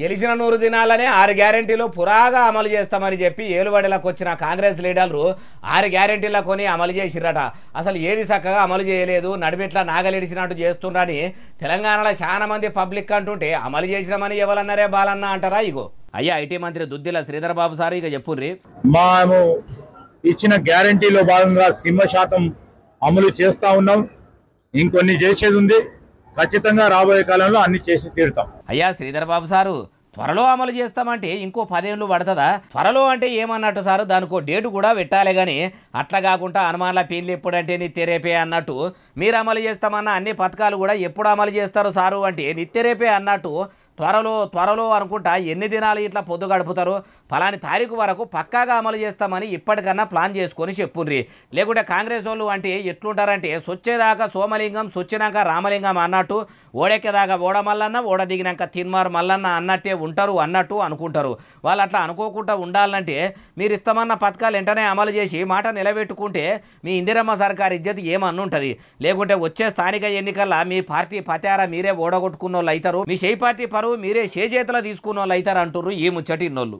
గెలిచిన 100 దినాలనే 6 గ్యారెంటీలు పురాగా అమలు చేస్తామని చెప్పి ఏలుబడిలకు వచ్చిన కాంగ్రెస్ లీడర్లు 6 గ్యారెంటీల కొని అమలు చేసిరట. అసలు ఏది చక్కగా అమలు చేయలేదు, నడిబెట్ల నాగలిడిచినట్టు చేస్తుండ్రని తెలంగాణలో చాలా మంది పబ్లిక్ అంటుంటే అమలు చేసినామని ఎవరన్నారే బాలన్న అంటారా? ఇగో అయ్యా ఐటీ మంత్రి దుద్దిల శ్రీధర్ బాబు సార్ ఇక చెప్పుర్రి. మేము ఇచ్చిన గ్యారెంటీలో భాగంగా సింహశాతం అమలు చేస్తా ఉన్నాం. ఇంకొన్ని చేసేది ఉంది. ఖచ్చితంగా రాబోయే కాలంలో అన్ని చేసి తీరుతాం. అయ్యా శ్రీధర్ బాబు సారు, త్వరలో అమలు చేస్తామంటే ఇంకో 10 ఏళ్ళు పడుతుందా? త్వరలో అంటే ఏమన్నట్టు సారు, దానికో డేటు కూడా పెట్టాలి కానీ అట్లా కాకుండా అనుమానాల పీన్లు ఎప్పుడంటే నిత్యరేపే అన్నట్టు మీరు అమలు చేస్తామన్న అన్ని పథకాలు కూడా ఎప్పుడు అమలు చేస్తారు సారు అంటే నిత్యరేపే అన్నట్టు త్వరలో అనుకుంటా ఎన్ని దినాలు ఇట్లా పొద్దు గడుపుతారు? ఫలాని తారీఖు వరకు పక్కాగా అమలు చేస్తామని ఇప్పటికన్నా ప్లాన్ చేసుకొని చెప్పుండ్రి. లేకుంటే కాంగ్రెస్ వాళ్ళు అంటే ఎట్లుంటారంటే సొచ్చేదాకా సోమలింగం, సొచ్చినాక రామలింగం అన్నట్టు, ఓడెక్కేదాకా ఓడ మల్లన్న, ఓడ దిగినాక తిన్మార్ మల్లన్న అన్నట్టే ఉంటారు అన్నట్టు అనుకుంటారు. వాళ్ళు అట్లా అనుకోకుండా ఉండాలంటే మీరు ఇస్తామన్న పథకాలు వెంటనే అమలు చేసి మాట నిలబెట్టుకుంటే మీ ఇందిరమ్మ సర్కార్ ఇజ్జత్ ఏమన్నుంటుంది. లేకుంటే వచ్చే స్థానిక ఎన్నికల్లో మీ పార్టీ పతార మీరే ఓడగొట్టుకున్న వాళ్ళు అవుతారు, మీ చేయి పార్టీ పరువు మీరే చేతుల తీసుకున్న వాళ్ళు అవుతారు అంటుర్రు ఈ ముచ్చటిన్నోళ్ళు.